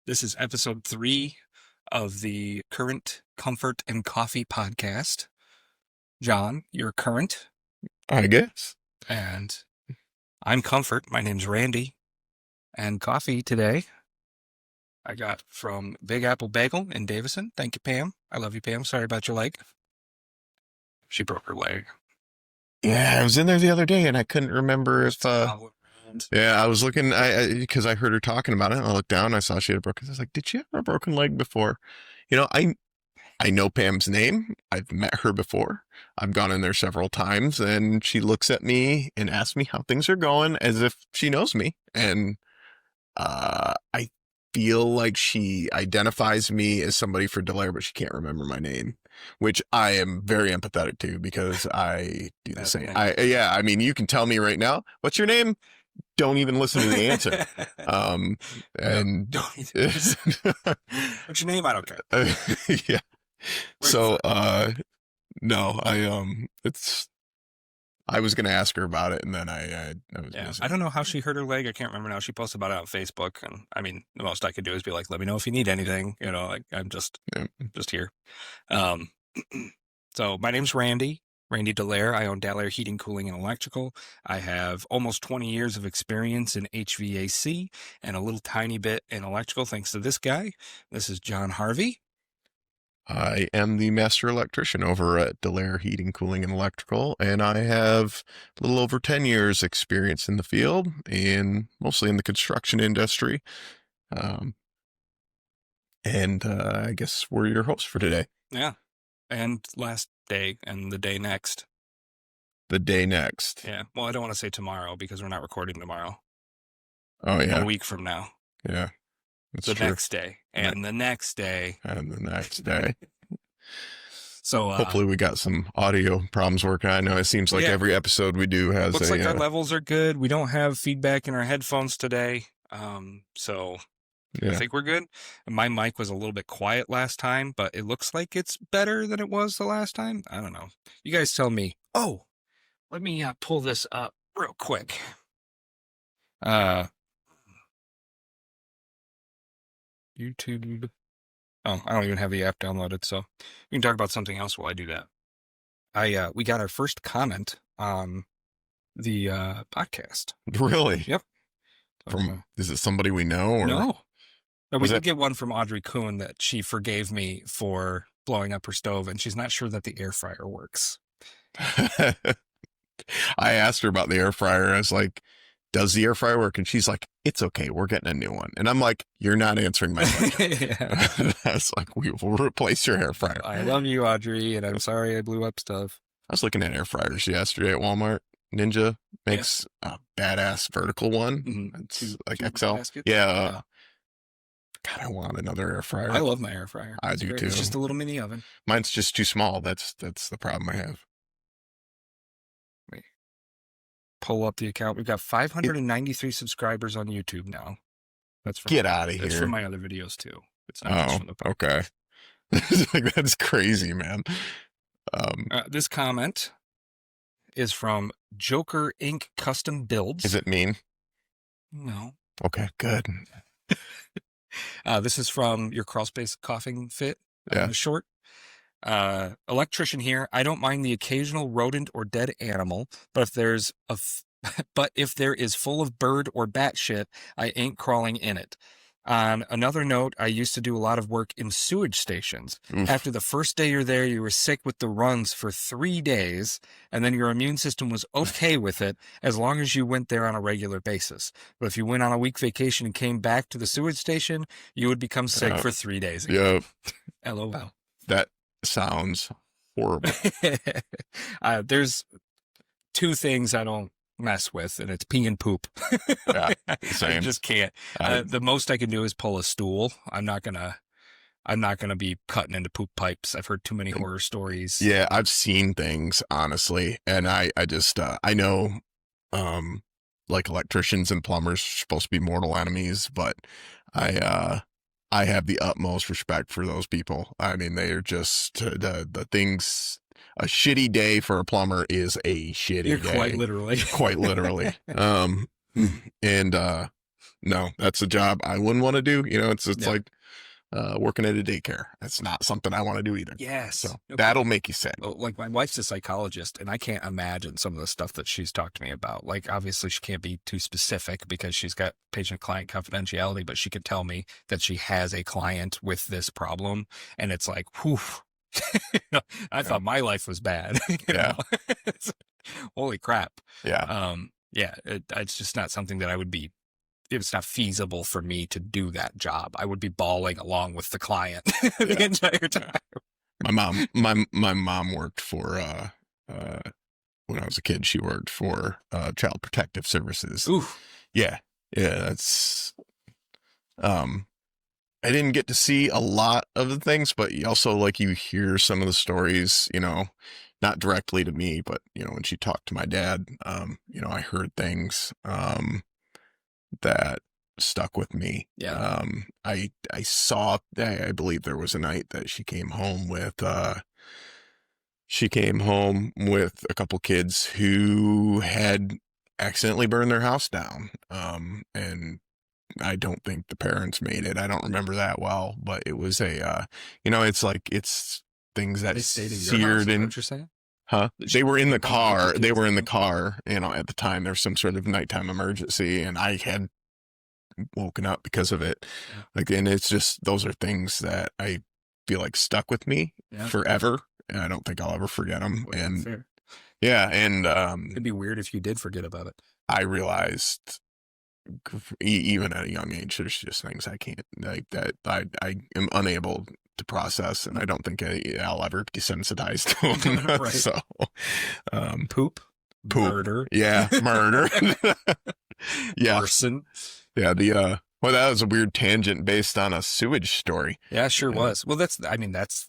This is episode 3 of the Current Comfort and Coffee podcast. John, you're Current, I guess. and I'm Comfort. My name's Randy. And coffee today I got from Big Apple Bagel in Davison. Thank you, Pam. I love you, Pam. Sorry about your leg. She broke her leg. Yeah, I was in there the other day and I couldn't remember if Around. yeah, I was looking because I heard her talking about it and I looked down and I saw she had a broken. I was like, did she have a broken leg before? I know Pam's name. I've met her before. I've gone in there several times and she looks at me and asks me how things are going as if she knows me. And I feel like she identifies me as somebody for Delaire, but she can't remember my name, which I am very empathetic to because I do the same. I mean, you can tell me right now, what's your name? Don't even listen to the answer. And Don't what's your name? I don't care. yeah. So, no, I was going to ask her about it and then I was busy. I don't know how she hurt her leg. I can't remember now. She posted about it on Facebook, and I mean, the most I could do is be like, "Let me know if you need anything." I'm just here. So my name's Randy Dallaire. I own Dallaire Heating, Cooling, and Electrical. I have almost 20 years of experience in HVAC and a little tiny bit in electrical, thanks to this guy. This is John Harvey. I am the master electrician over at Dallaire Heating, Cooling, and Electrical, and I have a little over 10 years experience in the field and mostly in the construction industry. I guess we're your hosts for today. Yeah. And last day and the day next. The day next. Yeah. Well, I don't want to say tomorrow because we're not recording tomorrow. Oh, yeah. A week from now. Yeah. That's the true. next day. And the next day. And the next day. So hopefully we got some audio problems working. I know it seems like every episode we do has looks like our levels are good. We don't have feedback in our headphones today. So I think we're good. My mic was a little bit quiet last time, but it looks like it's better than it was the last time. I don't know. You guys tell me. Oh, let me pull this up real quick. YouTube. Oh, I don't even have the app downloaded, so we can talk about something else while I do that. We got our first comment on the podcast. Really? Yep. Is it somebody we know? Or? No. We did get one from Audrey Kuhn that she forgave me for blowing up her stove, and she's not sure that the air fryer works. I asked her about the air fryer. I was like, does the air fryer work? And she's like, it's okay. We're getting a new one. And I'm like, you're not answering my question. I was like, we will replace your air fryer. I love you, Audrey, and I'm sorry I blew up stuff. I was looking at air fryers yesterday at Walmart. Ninja makes a badass vertical one. Mm-hmm. It's like XL. Yeah. God, I want another air fryer. I love my air fryer. I do too. It's just a little mini oven. Mine's just too small. That's the problem I have. Pull up the account. We've got 593 subscribers on YouTube now. Get out of here. That's from my other videos too. It's not just from the podcast. Okay. That's crazy, man. This comment is from Joker Inc. Custom Builds. Is it mean? No. Okay, good. This is from your crawlspace coughing fit. Yeah. Short. Electrician here. I don't mind the occasional rodent or dead animal, but if there is full of bird or bat shit, I ain't crawling in it. On another note, I used to do a lot of work in sewage stations. Oof. After the first day you're there, you were sick with the runs for 3 days, and then your immune system was okay with it as long as you went there on a regular basis. But if you went on a week vacation and came back to the sewage station, you would become sick for 3 days again. Yep. LOL. That sounds horrible. There's 2 things I don't mess with, and it's pee and poop. Yeah, same. I just can't. The most I can do is pull a stool. I'm not gonna be cutting into poop pipes. I've heard too many horror stories. Yeah, I've seen things, honestly, and I just I know like electricians and plumbers are supposed to be mortal enemies, but I have the utmost respect for those people. I mean, they are just the things. A shitty day for a plumber is a shitty day. Quite literally. Quite literally. no, that's a job I wouldn't want to do. You know, it's Yeah. like working at a daycare. That's not something I want to do either. Yes. So Okay. that'll make you sick. Well, like my wife's a psychologist, and I can't imagine some of the stuff that she's talked to me about. Like, obviously, she can't be too specific because she's got patient-client confidentiality, but she could tell me that she has a client with this problem, and it's like, whew. I thought my life was bad. Yeah. Holy crap. Yeah. Yeah, it's just not something that I would be. It's not feasible for me to do that job. I would be bawling along with the client the entire time. My mom worked for when I was a kid. She worked for Child Protective Services. Ooh. Yeah, that's I didn't get to see a lot of the things, but you also like you hear some of the stories, you know, not directly to me, but you know, when she talked to my dad, you know, I heard things that stuck with me. Yeah. I saw, I believe there was a night that she came home with a couple kids who had accidentally burned their house down. And I don't think the parents made it. I don't remember that well, but it was you know, it's like, it's things that They stayed in your house, seared is that in. what you're saying? Huh? They were in the car. They were in the kids. car, you know, at the time. There was some sort of nighttime emergency, and I had woken up because of it. Yeah. Like, and it's just, those are things that I feel like stuck with me Yeah. forever. And I don't think I'll ever forget them. Well, And fair. yeah, and It'd be weird if you did forget about it. I realized even at a young age, there's just things I can't, like, that I am unable to process, and I don't think I'll ever be desensitized to them. Right. So, Poop. Poop. Murder. Yeah, murder. Yeah. Arson. Yeah, well, that was a weird tangent based on a sewage story. Yeah, sure was. Well, that's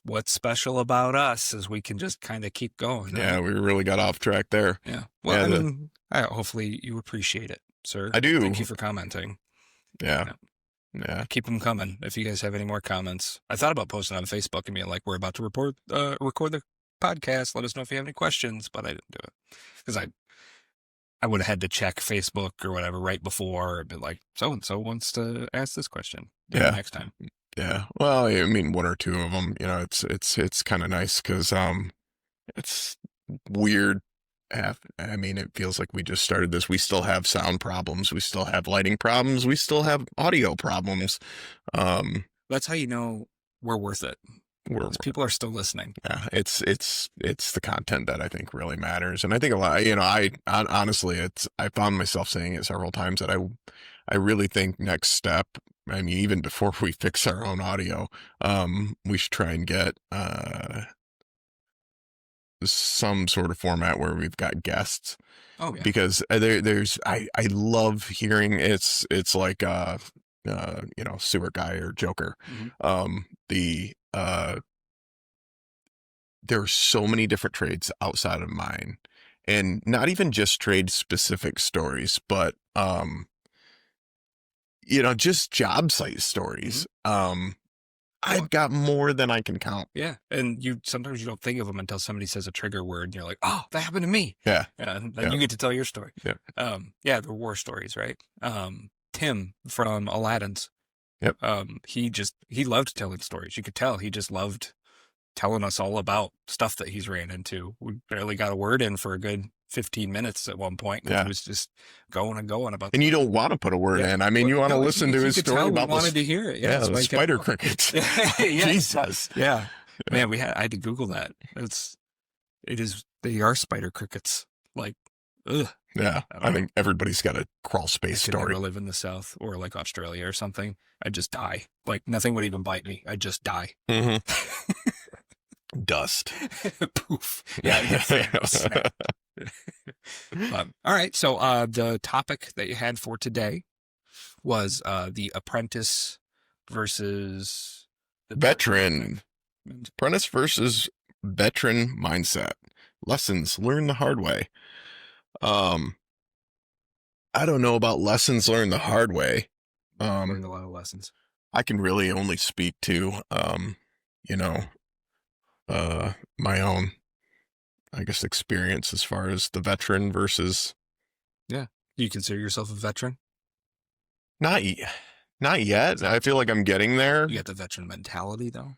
what's special about us is we can just kind of keep going. Right? Yeah, we really got off track there. Yeah. Well, Yeah, I mean, hopefully you appreciate it, sir. I do. Thank you for commenting. Yeah. Yeah. Keep them coming. If you guys have any more comments, I thought about posting on Facebook and being like, "We're about to record the podcast. Let us know if you have any questions," but I didn't do it because I would have had to check Facebook or whatever right before and be like, so and so wants to ask this question. Yeah. Next time. Yeah. Well, I mean, one or two of them. You know, it's kind of nice because it's weird. I mean, it feels like we just started this. We still have sound problems. We still have lighting problems. We still have audio problems. That's how you know we're worth it. People are still listening. Yeah, it's the content that I think really matters, and I think a lot. You know, I honestly, I found myself saying it several times that I really think next step. I mean, even before we fix our own audio, we should try and get some sort of format where we've got guests. Oh yeah. Because there's I love hearing it's like you know, Sewer Guy or Joker. Mm-hmm. There are so many different trades outside of mine, and not even just trade specific stories, but you know, just job site stories. Mm-hmm. I've got more than I can count. Yeah, and sometimes you don't think of them until somebody says a trigger word, and you're like, "Oh, that happened to me." Yeah, and then you get to tell your story. Yeah, yeah, the war stories, right? Tim from Aladdin's. Yep. He loved telling stories. You could tell he just loved telling us all about stuff that he's ran into. We barely got a word in for a good 15 minutes at one point. Yeah. He was just going and going about. And you don't want to put a word in. I mean, you want to listen to his story about. Wanted to hear it. Yeah, the spider crickets. Jesus. Yeah. Man, I had to Google that. They are spider crickets. Like, ugh. Yeah, I think everybody's got a crawl space story. I never live in the South or like Australia or something. I'd just die. Like nothing would even bite me. I'd just die. Mm-hmm. Dust. Poof. Yeah. All right. So the topic that you had for today was the Apprentice versus the Veteran. Apprentice versus veteran mindset. Lessons learned the hard way. I don't know about lessons learned the hard way. Learned a lot of lessons. I can really only speak to, you know, my own, I guess, experience as far as the veteran versus. Yeah. Do you consider yourself a veteran? Not not yet. I feel like I'm getting there. You got the veteran mentality though.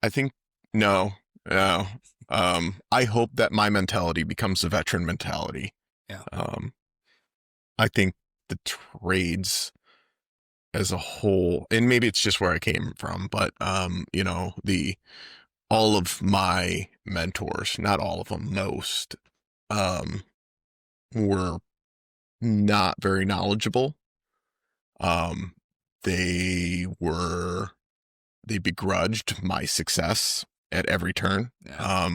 I think no, no. I hope that my mentality becomes the veteran mentality. Yeah. Um, I think the trades as a whole, and maybe it's just where I came from, but the all of my mentors, not all of them, most, um, were not very knowledgeable. Um, they were they begrudged my success at every turn. Yeah.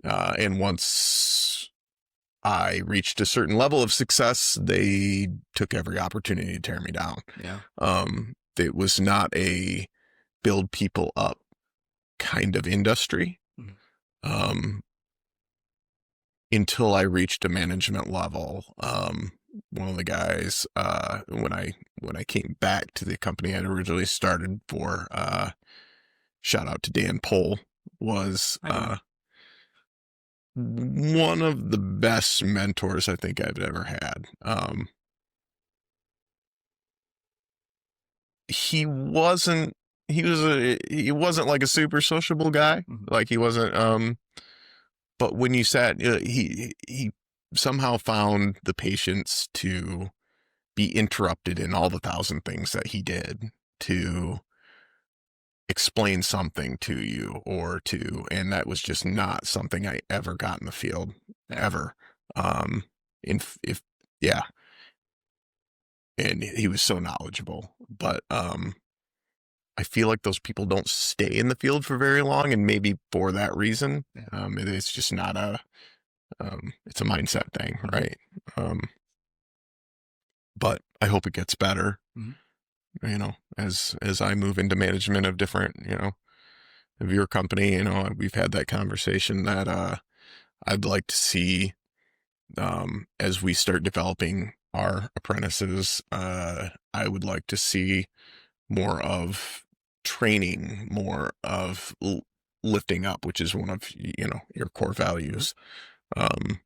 And once I reached a certain level of success, they took every opportunity to tear me down. Yeah. It was not a build people up kind of industry. Mhm. Um, until I reached a management level. One of the guys, when I came back to the company I'd originally started for, shout out to Dan Pohl, was one of the best mentors I think I've ever had. He wasn't he wasn't like a super sociable guy. Mhm. Like he wasn't but when you sat he somehow found the patience to be interrupted in all the thousand things that he did to explain something to you and that was just not something I ever got in the field Yeah. ever. If yeah, and he was so knowledgeable, but I feel like those people don't stay in the field for very long, and maybe for that reason. Yeah. It's just not it's a mindset thing, Mhm. right? But I hope it gets better, Mhm. as I move into management of different, of your company. We've had that conversation that I'd like to see, as we start developing our apprentices, I would like to see more of training, more of lifting up, which is one of, your core values. Um,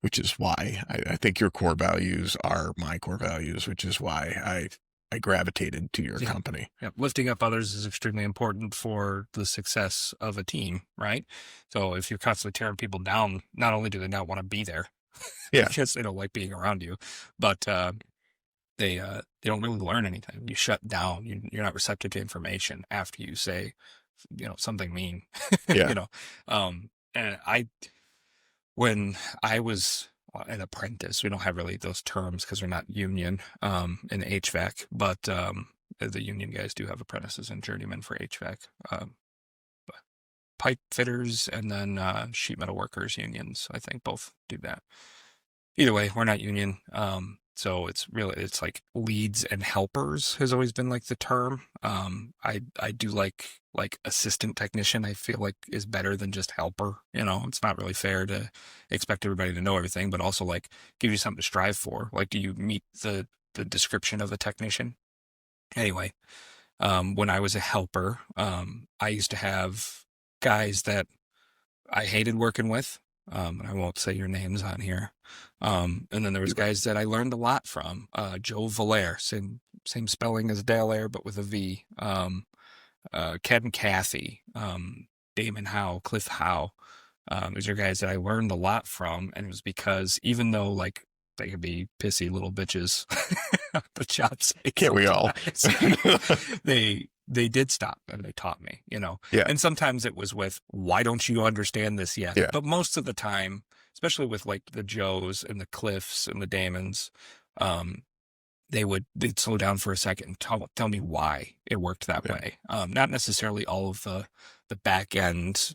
which is why I think your core values are my core values, which is why I gravitated to your Yeah. company. Yeah. Lifting up others is extremely important for the success of a team, right? So if you're constantly tearing people down, not only do they not want to be there Yeah. because they don't like being around you, but they don't really learn anything. You shut down. You're not receptive to information after you say, something mean, Yeah. And when I was an apprentice, we don't have really those terms because we're not union in HVAC, but the union guys do have apprentices and journeymen for HVAC, pipe fitters, and then sheet metal workers unions. I think both do that. Either way, we're not union. So it's like leads and helpers has always been like the term. I do like assistant technician. I feel like is better than just helper. It's not really fair to expect everybody to know everything, but also like give you something to strive for. Like, do you meet the description of a technician? Anyway, when I was a helper, I used to have guys that I hated working with. And I won't say your names on here. And then there was guys that I learned a lot from. Joe Valaire, same spelling as Dallaire, but with a V. Ken Cathy, Damon Howe, Cliff Howe. These are guys that I learned a lot from, and it was because even though like they could be pissy little bitches on the job site Can't we all? they did stop and they taught me, Yeah. and sometimes it was with, why don't you understand this yet? Yeah. But most of the time, especially with like the Joes and the Cliffs and the Damons, um, they'd slow down for a second and tell me why it worked that way. Not necessarily all of the back end,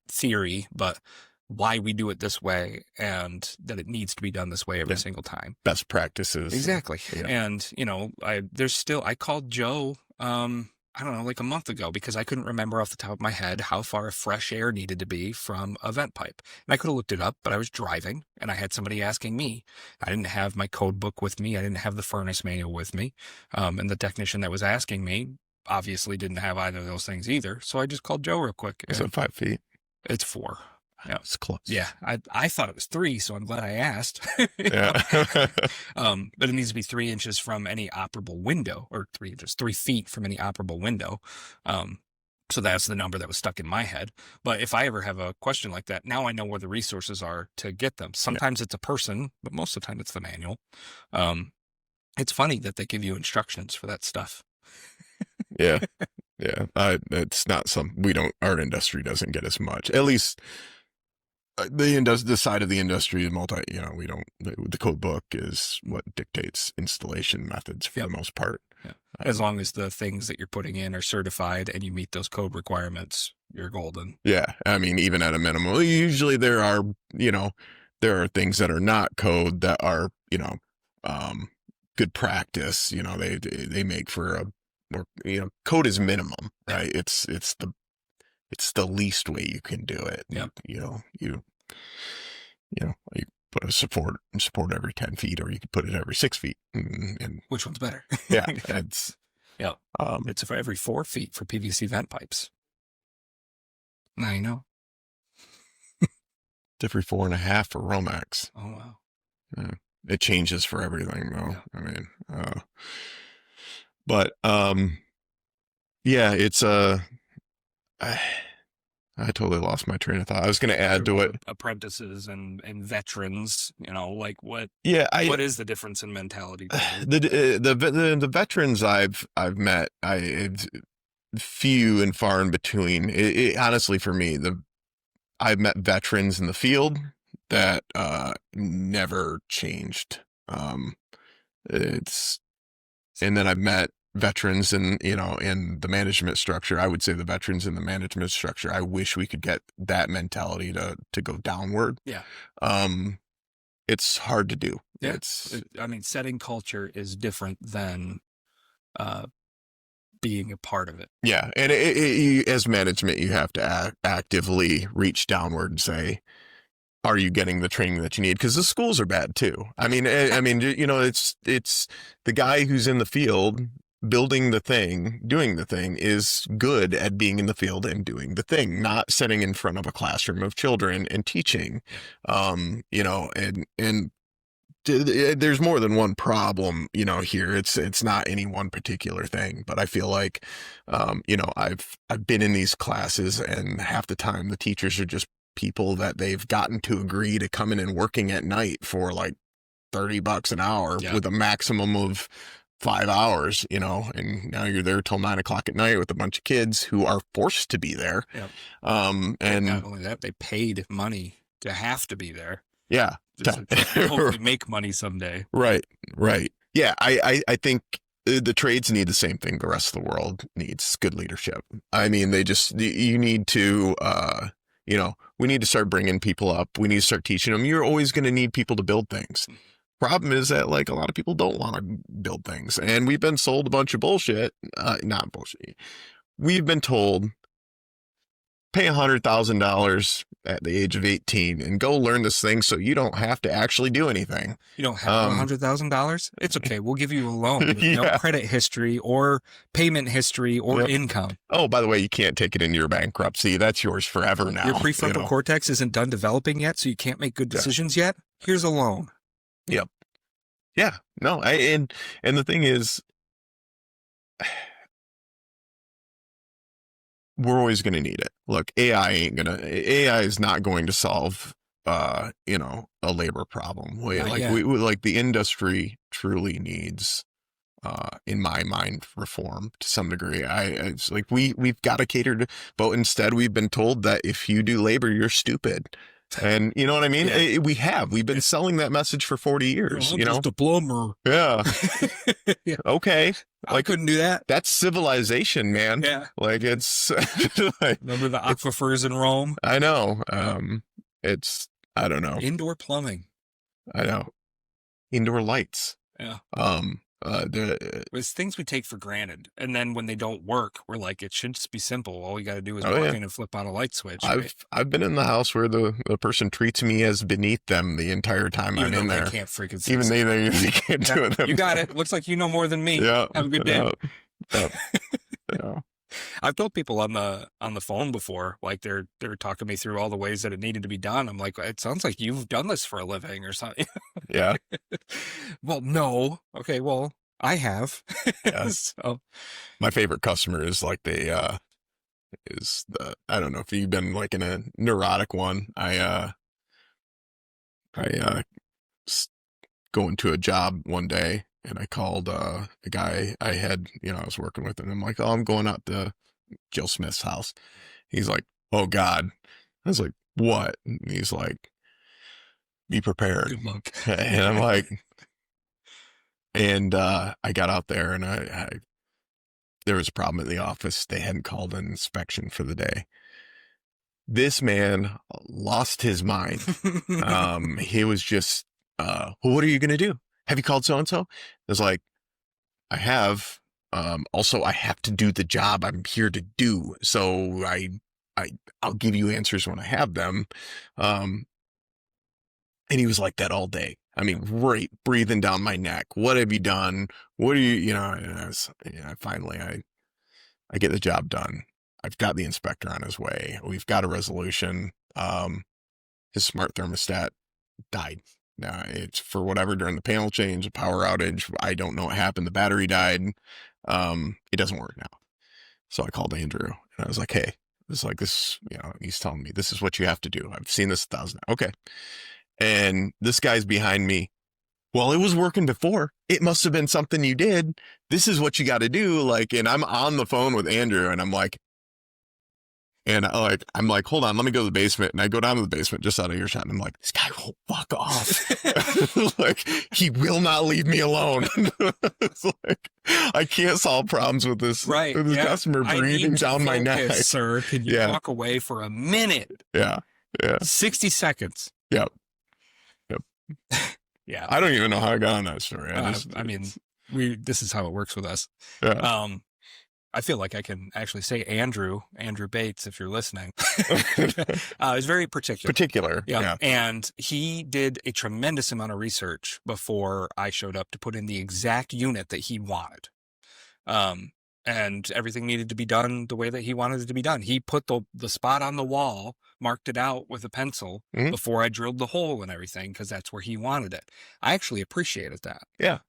theory, but why we do it this way and that it needs to be done this way every single time. Best practices. Exactly. Yeah. And, I called Joe, I don't know, like a month ago because I couldn't remember off the top of my head how far fresh air needed to be from a vent pipe. And I could have looked it up, but I was driving and I had somebody asking me. I didn't have my code book with me. I didn't have the furnace manual with me. And the technician that was asking me obviously didn't have either of those things either. So I just called Joe real quick. Is it 5 feet? It's 4. Yeah. It's close. Yeah. I thought it was 3, so I'm glad I asked. Yeah. But it needs to be 3 inches from any operable window, or 3 inches, 3 feet from any operable window. So that's the number that was stuck in my head. But if I ever have a question like that, now I know where the resources are to get them. Sometimes it's a person, but most of the time it's the manual. It's funny that they give you instructions for that stuff. Yeah. Yeah. It's not our industry doesn't get as much, at least the side of the industry, the code book is what dictates installation methods for the most part. Yeah. As long as the things that you're putting in are certified and you meet those code requirements, you're golden. Yeah. I mean, even at a minimum, usually there are things that are not code that are, good practice. They make for a more, code is minimum, right? It's the least way you can do it. Yep. You put a support every 10 feet, or you could put it every 6 feet. And which one's better? Yeah. It's for every 4 feet for PVC vent pipes. I know. It's every 4.5 for Romex. Oh, wow. Yeah. It changes for everything though. Yeah. I mean, but yeah, it's I totally lost my train of thought. I was going to add to it. Apprentices and veterans, like what? Yeah, what is the difference in mentality? The veterans I've met, it's few and far in between. Honestly, for me, I've met veterans in the field that never changed. And then I've met veterans in the management structure. I would say the veterans in the management structure, I wish we could get that mentality to go downward. Yeah. It's hard to do. Yeah. Setting culture is different than being a part of it. Yeah. And as management, you have to actively reach downward and say, are you getting the training that you need? Because the schools are bad too. I mean, it's the guy who's in the field building the thing, doing the thing, is good at being in the field and doing the thing, not sitting in front of a classroom of children and teaching. And there's more than one problem, here. It's not any one particular thing, but I feel like, I've been in these classes, and half the time the teachers are just people that they've gotten to agree to come in and working at night for like $30 an hour with a maximum of 5 hours, and now you're there till 9 o'clock at night with a bunch of kids who are forced to be there. Yep. And not only that, they paid money to have to be there. Yeah. Hopefully make money someday. Right. Yeah. I think the trades need the same thing the rest of the world needs: good leadership. I mean, you need to, we need to start bringing people up. We need to start teaching them. You're always going to need people to build things. Problem is that, like, a lot of people don't want to build things, and we've been sold a bunch of bullshit. Not bullshit. We've been told, pay $100,000 at the age of 18 and go learn this thing so you don't have to actually do anything. You don't have $100,000? It's okay. We'll give you a loan with no credit history or payment history or income. Oh, by the way, you can't take it into your bankruptcy. That's yours forever now. Your prefrontal cortex isn't done developing yet, so you can't make good decisions yet. Here's a loan. Yep. Yeah. No, and the thing is, we're always going to need it. Look, AI is not going to solve, a labor problem. The industry truly needs, in my mind, reform to some degree. It's like we've got to cater to, but instead we've been told that if you do labor, you're stupid. And you know what I mean? Yeah. We've been selling that message for 40 years. I'm just a plumber. Yeah. Okay. I couldn't do that. That's civilization, man. Yeah. Like, it's remember the aquifers in Rome? I know. I don't know. Indoor plumbing. I know. Indoor lights. Yeah. It's things we take for granted, and then when they don't work, we're like, it should just be simple. All we got to do is walk in and flip on a light switch. I've been in the house where the person treats me as beneath them the entire time I'm in there. They can't freaking. Even they can't do it. You got it. Looks like you know more than me. Yeah. Have a good day. Yeah. I've told people on the phone before, like they're talking me through all the ways that it needed to be done. I'm like, it sounds like you've done this for a living or something. Yeah. Well, no. Okay, well, I have. Yeah. So, My favorite customer is like I don't know if you've been like in a neurotic one. I going to a job one day and I called a guy I had, I was working with, and I'm like, oh, I'm going out to Joe Smith's house. He's like, oh God. I was like, what? And he's like, be prepared. good luck. And I'm like, I got out there and there was a problem at the office. They hadn't called an inspection for the day. This man lost his mind. He was just, well, what are you going to do? Have you called so-and-so? I was like, I have. Also, I have to do the job I'm here to do. So I'll give you answers when I have them. And he was like that all day. I mean, right, breathing down my neck. What have you done? What are you, and finally, I get the job done. I've got the inspector on his way. We've got a resolution. His smart thermostat died. It's for whatever during the panel change, a power outage. I don't know what happened. The battery died. It doesn't work now. So I called Andrew and I was like, hey, it's like this, he's telling me this is what you have to do. I've seen this 1,000. Okay. And this guy's behind me. Well, it was working before. It must have been something you did. This is what you got to do. Like, and I'm on the phone with Andrew and I'm like, hold on, let me go to the basement. And I go down to the basement just out of earshot. And I'm like, this guy will fuck off. Like, he will not leave me alone. It's like, I can't solve problems with this, customer breathing down my neck. Sir, can you walk away for a minute? Yeah. Yeah. 60 seconds. Yep. Yeah. I don't even know how I got on that story. This is how it works with us. Yeah. I feel like I can actually say Andrew Bates, if you're listening. Is very particular. Yeah. And he did a tremendous amount of research before I showed up to put in the exact unit that he wanted. And everything needed to be done the way that he wanted it to be done. He put the spot on the wall, marked it out with a pencil before I drilled the hole and everything, because that's where he wanted it. I actually appreciated that. Yeah.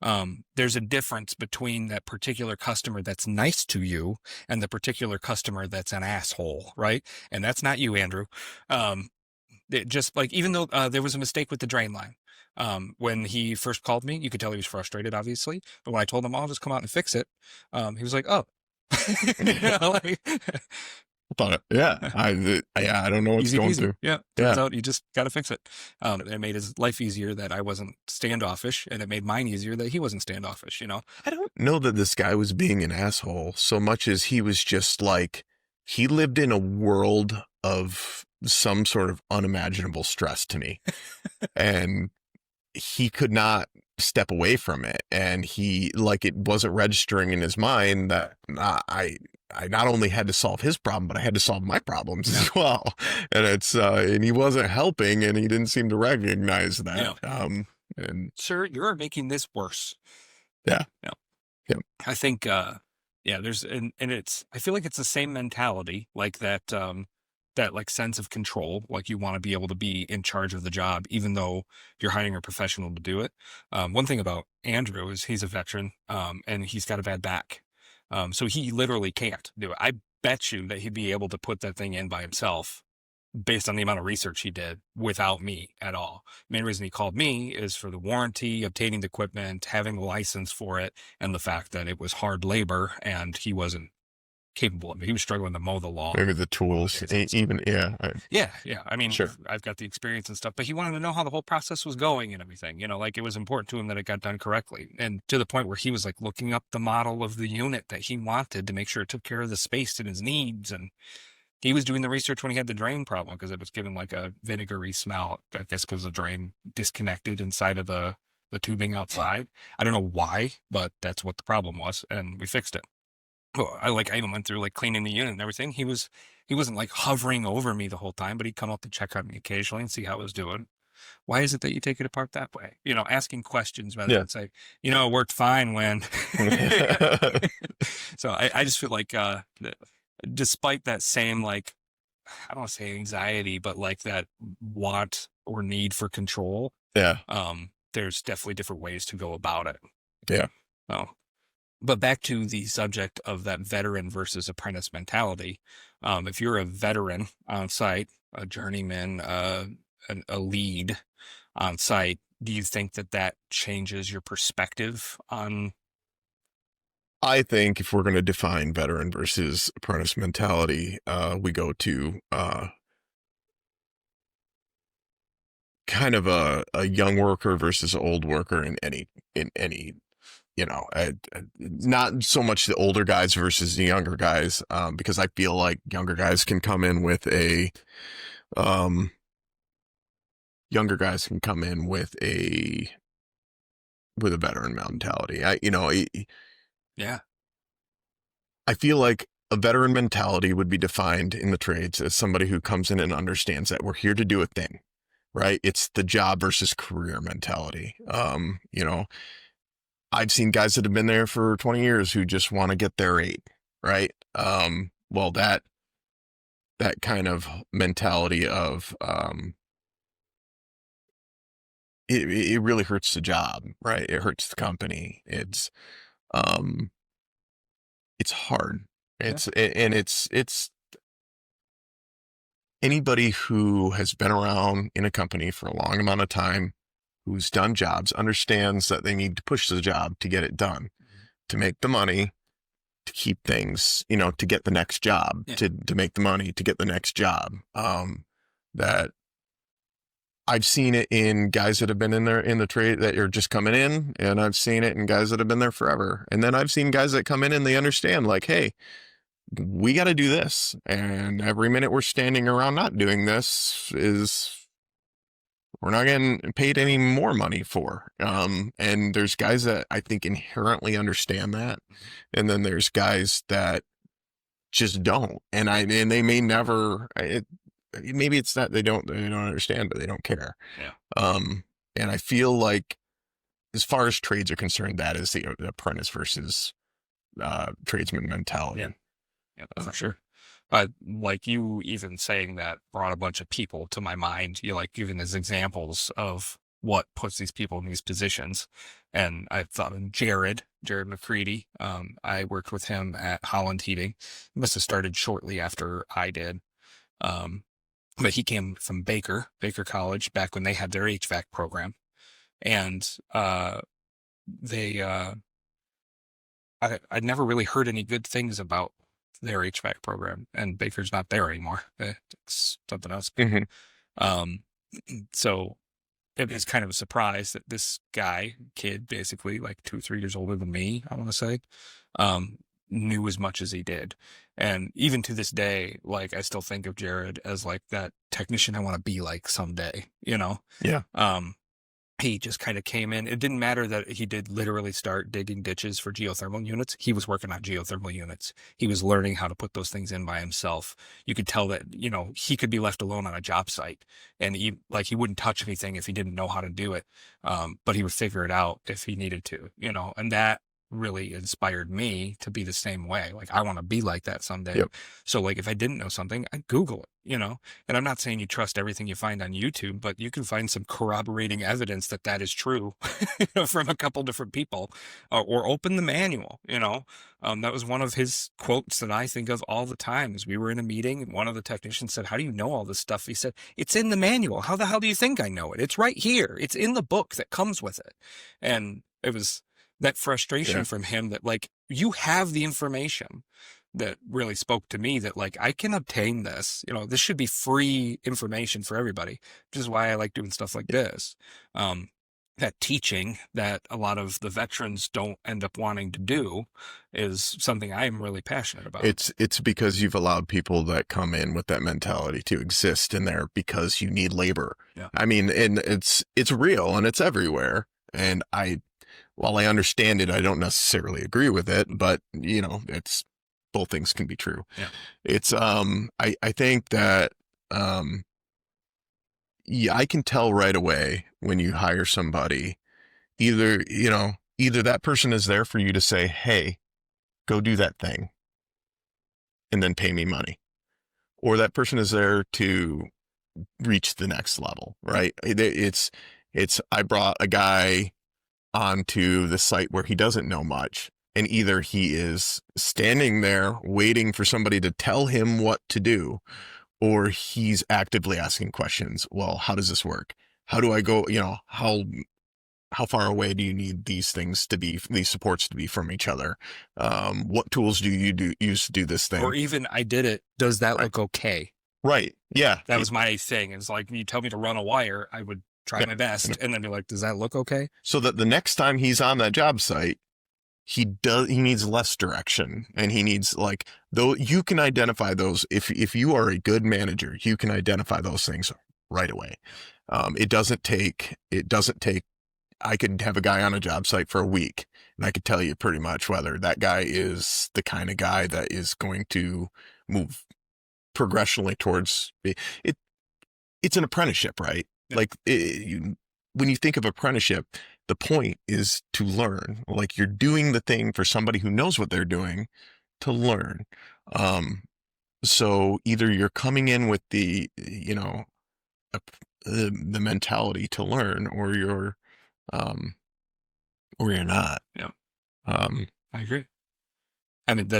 There's a difference between that particular customer that's nice to you and the particular customer that's an asshole, right? And that's not you, Andrew. Just like, even though there was a mistake with the drain line. When he first called me, you could tell he was frustrated, obviously. But when I told him, I'll just come out and fix it, he was like, oh. I don't know what's going through. Yeah. Turns out you just got to fix it. It made his life easier that I wasn't standoffish, and it made mine easier that he wasn't standoffish, I don't know that this guy was being an asshole so much as he was just like, he lived in a world of some sort of unimaginable stress to me. And he could not step away from it. And it wasn't registering in his mind that I not only had to solve his problem, but I had to solve my problems as well. And and he wasn't helping, and he didn't seem to recognize that. And sir, you're making this worse. Yeah. I think, there's, and I feel like it's the same mentality, like that, that like sense of control, like you want to be able to be in charge of the job, even though you're hiring a professional to do it. One thing about Andrew is he's a veteran, and he's got a bad back. So he literally can't do it. I bet you that he'd be able to put that thing in by himself based on the amount of research he did without me at all. The main reason he called me is for the warranty, obtaining the equipment, having a license for it, and the fact that it was hard labor and he wasn't capable of it. He was struggling to mow the lawn. Maybe the tools, even, Yeah. I mean, sure. I've got the experience and stuff, but he wanted to know how the whole process was going and everything. Like it was important to him that it got done correctly. And to the point where he was like looking up the model of the unit that he wanted to make sure it took care of the space and his needs. And he was doing the research when he had the drain problem, because it was giving like a vinegary smell, I guess, because the drain disconnected inside of the tubing outside. I don't know why, but that's what the problem was. And we fixed it. I even went through like cleaning the unit and everything. He wasn't like hovering over me the whole time, but he'd come up to check on me occasionally and see how I was doing. Why is it that you take it apart that way? Asking questions rather than say, it worked fine when. So I just feel like despite that same, like, I don't want to say anxiety, but like that want or need for control, Yeah. there's definitely different ways to go about it. Yeah. Oh, but back to the subject of that veteran versus apprentice mentality. If you're a veteran on site, a journeyman, a lead on site, do you think that that changes your perspective on? I think if we're going to define veteran versus apprentice mentality, we go to kind of a young worker versus old worker in any not so much the older guys versus the younger guys, because I feel like um, younger guys can come in with a veteran mentality. Yeah. I feel like a veteran mentality would be defined in the trades as somebody who comes in and understands that we're here to do a thing, right? It's the job versus career mentality. I've seen guys that have been there for 20 years who just want to get their rate, right? Well, that kind of mentality of it really hurts the job, right? It hurts the company. Um it's hard. Yeah. It's anybody who has been around in a company for a long amount of time, who's done jobs, understands that they need to push the job to get it done, to make the money, to keep things, to get the next job, Yeah. to make the money, to get the next job. That I've seen it in guys that have been in there in the trade that are just coming in, and I've seen it in guys that have been there forever. And then I've seen guys that come in and they understand, like, hey, we got to do this. And every minute we're standing around not doing this we're not getting paid any more money for. And there's guys that I think inherently understand that. And then there's guys that just don't. And they may never, maybe it's that they don't understand, but they don't care. Yeah. And I feel like as far as trades are concerned, that is the apprentice versus tradesman mentality. Yeah. Yeah, for sure. Like you even saying that brought a bunch of people to my mind. You like giving as examples of what puts these people in these positions. And I thought of Jared McCready. I worked with him at Holland Heating. He must have started shortly after I did. Um, but he came from Baker College back when they had their HVAC program. And they I'd never really heard any good things about their HVAC program, and Baker's not there anymore. It's something else. Mm-hmm. Um, so it was kind of a surprise that this kid, basically like 2 or 3 years older than me, I want to say, um, knew as much as he did. And even to this day, like I still think of Jared as like that technician I want to be like someday, Yeah. He just kind of came in. It didn't matter that he did literally start digging ditches for geothermal units. He was working on geothermal units. He was learning how to put those things in by himself. You could tell that, he could be left alone on a job site and he wouldn't touch anything if he didn't know how to do it. But he would figure it out if he needed to, and that really inspired me to be the same way. Like I want to be like that someday. Yep. So like if I didn't know something, I'd Google it, and I'm not saying you trust everything you find on YouTube, but you can find some corroborating evidence that that is true from a couple different people, or open the manual, that was one of his quotes that I think of all the time. As we were in a meeting and one of the technicians said, "How do you know all this stuff?" He said, "It's in the manual. How the hell do you think I know it? It's right here. It's in the book that comes with it." And it was that frustration from him that like, you have the information, that really spoke to me, that like, I can obtain this, this should be free information for everybody, which is why I like doing stuff like this. That teaching that a lot of the veterans don't end up wanting to do is something I'm really passionate about. It's because you've allowed people that come in with that mentality to exist in there because you need labor. Yeah. I mean, and it's real and it's everywhere. And while I understand it, I don't necessarily agree with it, but it's both things can be true. Yeah. It's, I think that, yeah, I can tell right away when you hire somebody, either that person is there for you to say, "Hey, go do that thing." and then pay me money, or that person is there to reach the next level, right? I brought a guy onto the site where he doesn't know much, and either he is standing there waiting for somebody to tell him what to do, or he's actively asking questions. Well, how does this work? How do I go, how far away do you need these things to be, these supports to be from each other? What tools do you use to do this thing? Or even, I did it. Does that look okay? Right. Yeah. That was my thing. It's like, you tell me to run a wire, I would try my best and then be like, does that look okay? So that the next time he's on that job site, he needs less direction, and he needs, like, though you can identify those. If you are a good manager, you can identify those things right away. It doesn't take, I could have a guy on a job site for a week, and I could tell you pretty much whether that guy is the kind of guy that is going to move progressionally towards it. It's an apprenticeship, right? Yeah. Like, when you think of apprenticeship, the point is to learn. Like, you're doing the thing for somebody who knows what they're doing to learn. So either you're coming in with the mentality to learn, or you're not. Yeah. I agree. I mean,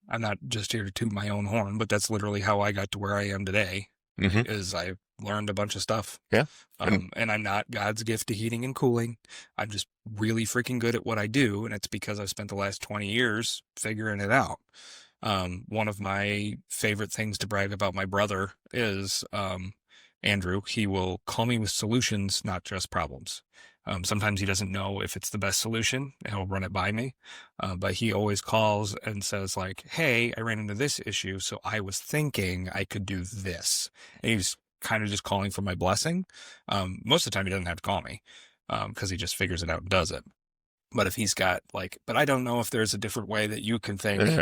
I'm not just here to toot my own horn, but that's literally how I got to where I am today. Mm-hmm. Is I learned a bunch of stuff. Yeah. And I'm not God's gift to heating and cooling. I'm just really freaking good at what I do. And it's because I've spent the last 20 years figuring it out. One of my favorite things to brag about my brother is, Andrew. He will call me with solutions, not just problems. Sometimes he doesn't know if it's the best solution, and he'll run it by me. But he always calls and says, like, hey, I ran into this issue, so I was thinking I could do this. And he's kind of just calling for my blessing. Most of the time he doesn't have to call me, because he just figures it out and does it. But if he's got, like, but I don't know if there's a different way that you can think. Yeah, is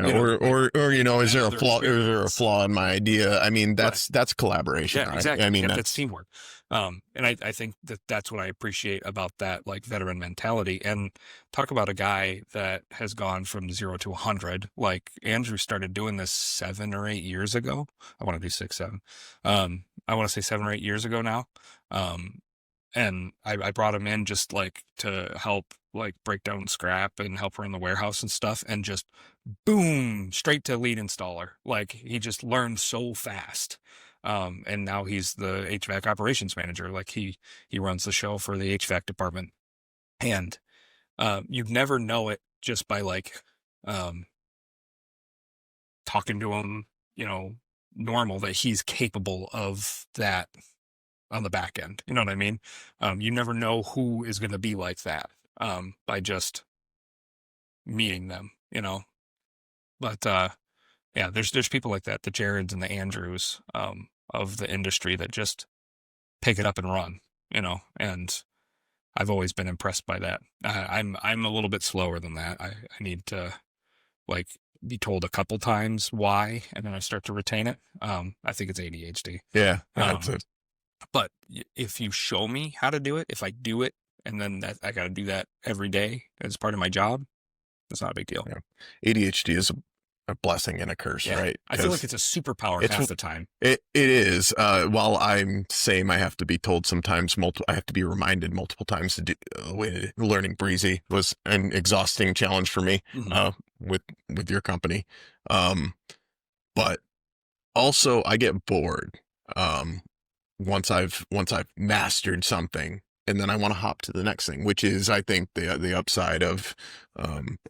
there a flaw? Is there a flaw in my idea? I mean, that's collaboration. Yeah, right? exactly. I mean, that's teamwork. And I think that's what I appreciate about that, like, veteran mentality. And talk about a guy that has gone from 0 to 100. Like, Andrew started doing this 7 or 8 years ago. I want to do 6, 7. I want to say 7 or 8 years ago now. And I brought him in just, like, to help, like, break down scrap and help run the warehouse and stuff, and just boom, straight to lead installer. Like, he just learned so fast. And now he's the HVAC operations manager. Like, he runs the show for the HVAC department. And you'd never know it just by, like, talking to him, normal, that he's capable of that on the back end. You know what I mean? You never know who is going to be like that by just meeting them, But yeah, there's people like that, the Jareds and the Andrews of the industry, that just pick it up and run, and I've always been impressed by that. I'm a little bit slower than that. I need to, like, be told a couple times why, and then I start to retain it. I think it's ADHD. Yeah, that's it. But if you show me how to do it, if I do it, and then I got to do that every day as part of my job, it's not a big deal. Yeah. ADHD is a blessing and a curse, right? I feel like it's a superpower half the time. It is. While I'm same, I have to be told sometimes I have to be reminded multiple times to do. Learning Breezy was an exhausting challenge for me. Mm-hmm. With your company, but also I get bored. Once I've mastered something, and then I want to hop to the next thing, which is, I think, the upside of kind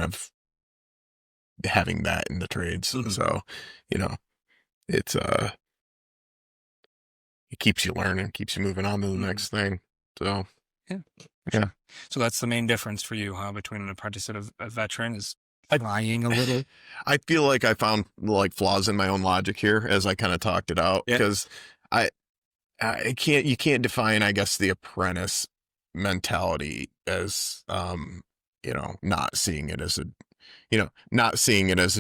of having that in the trades. Mm-hmm. So, it's it keeps you learning, keeps you moving on to the next thing. So yeah. Sure. So that's the main difference for you, huh? Between an apprentice and a veteran, is lying a little. I feel like I found, like, flaws in my own logic here as I kind of talked it out, because you can't define, I guess, the apprentice mentality as, not seeing it as a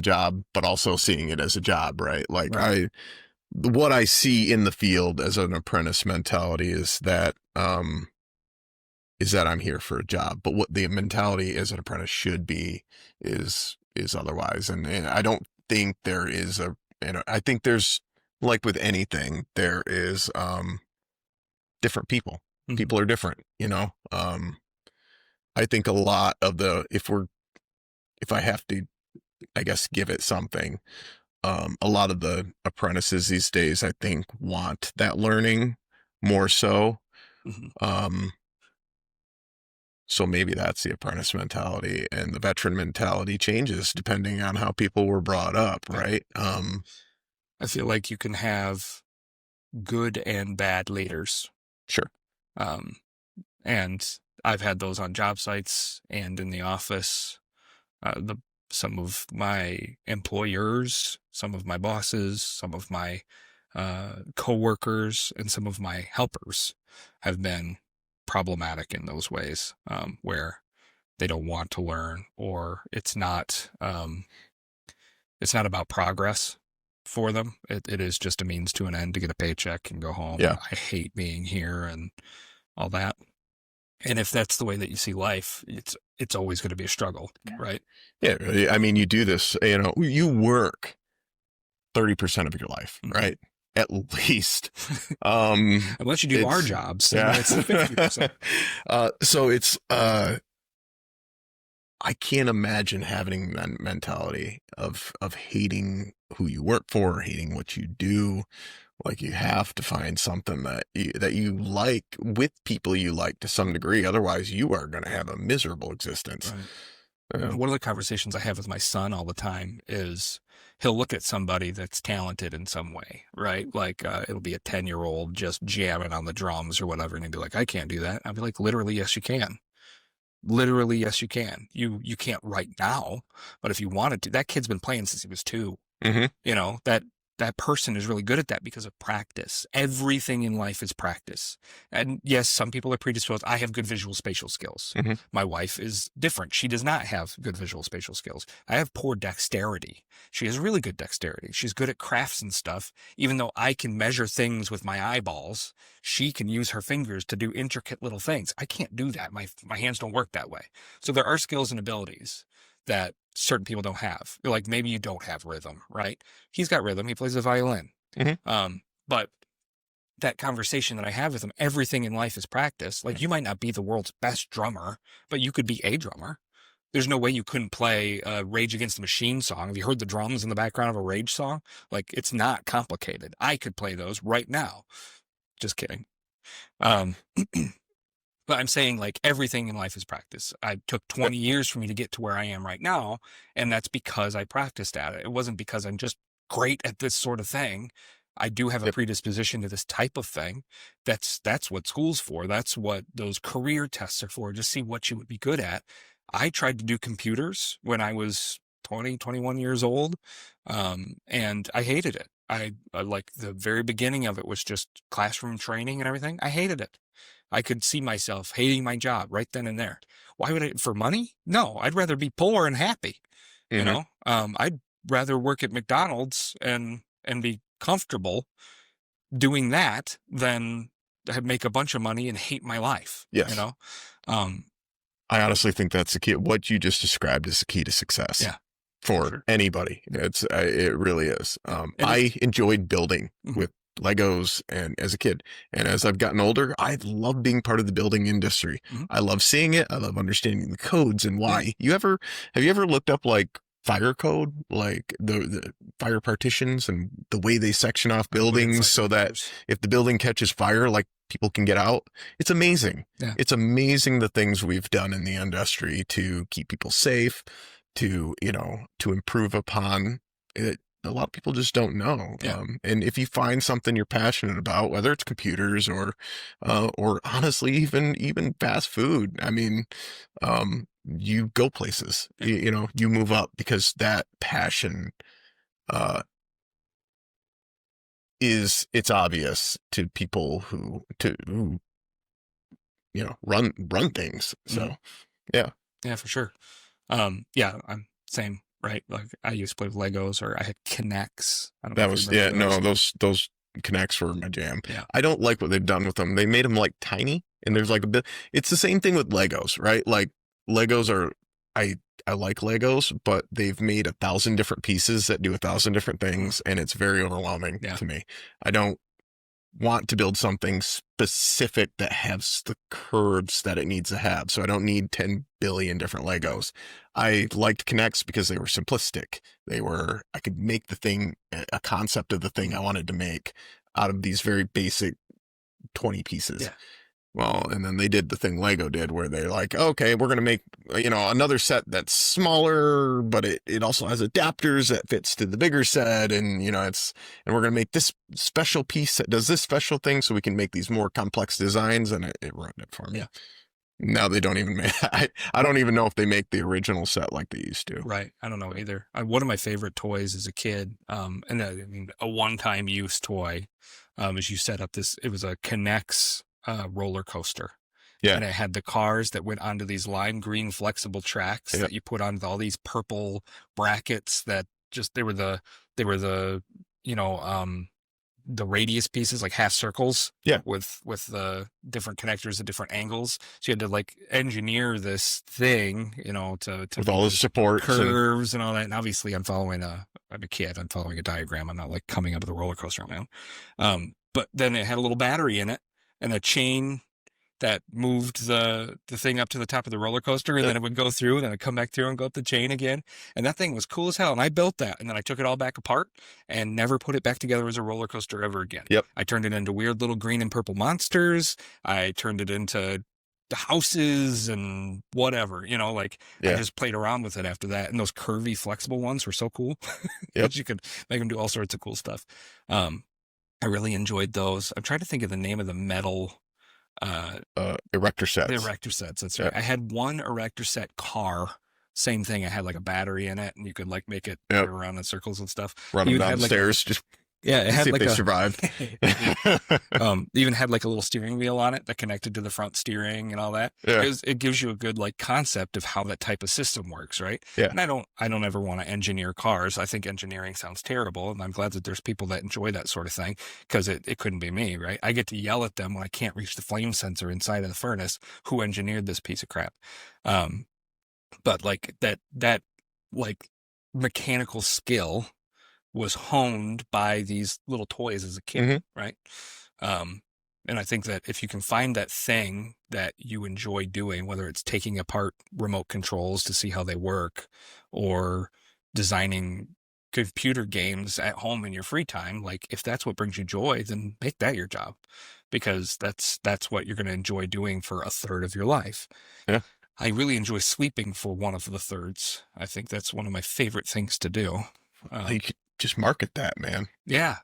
job, but also seeing it as a job, right? Like, right. What I see in the field as an apprentice mentality is that I'm here for a job, but what the mentality as an apprentice should be is otherwise. And I don't think there is I think there's, like with anything, there is different people. Mm-hmm. People are different, I think a lot of if I have to, I guess, give it something, a lot of the apprentices these days, I think, want that learning more so. Mm-hmm. Um, so maybe that's the apprentice mentality, and the veteran mentality changes depending on how people were brought up, Yeah. right? I feel like you can have good and bad leaders. Sure. Um, and I've had those on job sites and in the office. Some of my employers, some of my bosses, some of my coworkers, and some of my helpers have been problematic in those ways, where they don't want to learn, or it's not about progress for them. It is just a means to an end to get a paycheck and go home. Yeah. And I hate being here and all that. And if that's the way that you see life, it's always going to be a struggle, right? Yeah. I mean, you do this, you work 30% of your life, Mm-hmm. right? At least. Unless you do our jobs, then it's 50%. So it's, I can't imagine having that mentality of hating who you work for, hating what you do. Like, you have to find something that you like with people you like to some degree. Otherwise, you are going to have a miserable existence. Right. One of the conversations I have with my son all the time is he'll look at somebody that's talented in some way, right? Like it'll be a 10-year-old just jamming on the drums or whatever, and he'll be like, I can't do that. I'll be like, literally, yes, you can. Literally, yes, you can. You can't right now, but if you wanted to, that kid's been playing since he was 2. Mm-hmm. That person is really good at that because of practice. Everything in life is practice. And yes, some people are predisposed. I have good visual spatial skills. Mm-hmm. My wife is different. She does not have good visual spatial skills. I have poor dexterity. She has really good dexterity. She's good at crafts and stuff. Even though I can measure things with my eyeballs, she can use her fingers to do intricate little things. I can't do that. My hands don't work that way. So there are skills and abilities that certain people don't have. Like, maybe you don't have rhythm, right? He's got rhythm. He plays the violin. Mm-hmm. But that conversation that I have with him, everything in life is practice. Like, you might not be the world's best drummer, but you could be a drummer. There's no way you couldn't play a Rage Against the Machine song. Have you heard the drums in the background of a Rage song? Like, it's not complicated. I could play those right now. Just kidding. But I'm saying, like, everything in life is practice. I took 20 years for me to get to where I am right now, and that's because I practiced at it. It wasn't because I'm just great at this sort of thing. I do have a predisposition to this type of thing. That's what school's for. That's what those career tests are for, just see what you would be good at. I tried to do computers when I was 20, 21 years old, and I hated it. I like, the very beginning of it was just classroom training and everything. I hated it. I could see myself hating my job right then and there. Why would I? For money? No, I'd rather be poor and happy. Mm-hmm. I'd rather work at McDonald's and be comfortable doing that than make a bunch of money and hate my life. Yes. I honestly think that's the key. What you just described is the key to success. Yeah. For anybody. It really is. I enjoyed building with Legos and as a kid, and as I've gotten older, I love being part of the building industry. Mm-hmm. I love seeing it. I love understanding the codes and why. Have you ever looked up like fire code, like the fire partitions and the way they section off buildings so that if the building catches fire, like, people can get out? It's amazing. Yeah. It's amazing the things we've done in the industry to keep people safe, to improve upon it. A lot of people just don't know. Yeah. And if you find something you're passionate about, whether it's computers or honestly, even fast food, I mean, you go places, you move up because that passion, it's obvious to people who run things. So, yeah, for sure. I'm same. Right, like I used to play with Legos, or I had Kinects. I don't know if you remember those. Those Kinects were my jam. Yeah. I don't like what they've done with them. They made them like tiny, and there's like a bit. It's the same thing with Legos, right? Like, Legos are, I like Legos, but they've made 1,000 different pieces that do 1,000 different Mm. things, and it's very overwhelming Yeah. to me. I don't want to build something specific that has the curves that it needs to have. So I don't need 10 billion different Legos. I liked Connects because they were simplistic. I could make the thing, a concept of the thing I wanted to make out of these very basic 20 pieces. Yeah. Well, and then they did the thing Lego did where they're like, okay, we're going to make, another set that's smaller, but it also has adapters that fits to the bigger set. And, and we're going to make this special piece that does this special thing so we can make these more complex designs. And it ruined it for me. Yeah. Now they don't even make, I don't even know if they make the original set like they used to. Right. I don't know either. One of my favorite toys as a kid, and I mean, a one-time use toy, is you set up it was a Connects roller coaster. Yeah. And it had the cars that went onto these lime green flexible tracks that you put on all these purple brackets that just, they were the, the radius pieces, like half circles. Yeah. With the different connectors at different angles. So you had to like engineer this thing, to with all the support curves and all that. And obviously I'm a kid, I'm following a diagram. I'm not like coming up with a roller coaster on my own. But then it had a little battery in it and a chain that moved the thing up to the top of the roller coaster, and then it would go through, and then it'd come back through and go up the chain again. And that thing was cool as hell. And I built that, and then I took it all back apart and never put it back together as a roller coaster ever again. Yep. I turned it into weird little green and purple monsters. I turned it into the houses and whatever, I just played around with it after that. And those curvy, flexible ones were so cool. Yep. You could make them do all sorts of cool stuff. I really enjoyed those. I'm trying to think of the name of the metal erector sets. The erector sets, that's right. I had one erector set car, same thing. I had like a battery in it, and you could like make it go around in circles and stuff. Run them downstairs, it had see like if they survived. Even had like a little steering wheel on it that connected to the front steering and all that. Yeah. It gives you a good like concept of how that type of system works, right? Yeah. And I don't ever want to engineer cars. I think engineering sounds terrible, and I'm glad that there's people that enjoy that sort of thing, because it couldn't be me, right? I get to yell at them when I can't reach the flame sensor inside of the furnace. Who engineered this piece of crap? But like that like mechanical skill was honed by these little toys as a kid, right? And I think that if you can find that thing that you enjoy doing, whether it's taking apart remote controls to see how they work, or designing computer games at home in your free time, like if that's what brings you joy, then make that your job, because that's what you're going to enjoy doing for a third of your life. Yeah. I really enjoy sleeping for one of the thirds. I think that's one of my favorite things to do. You could just market that, man. Yeah.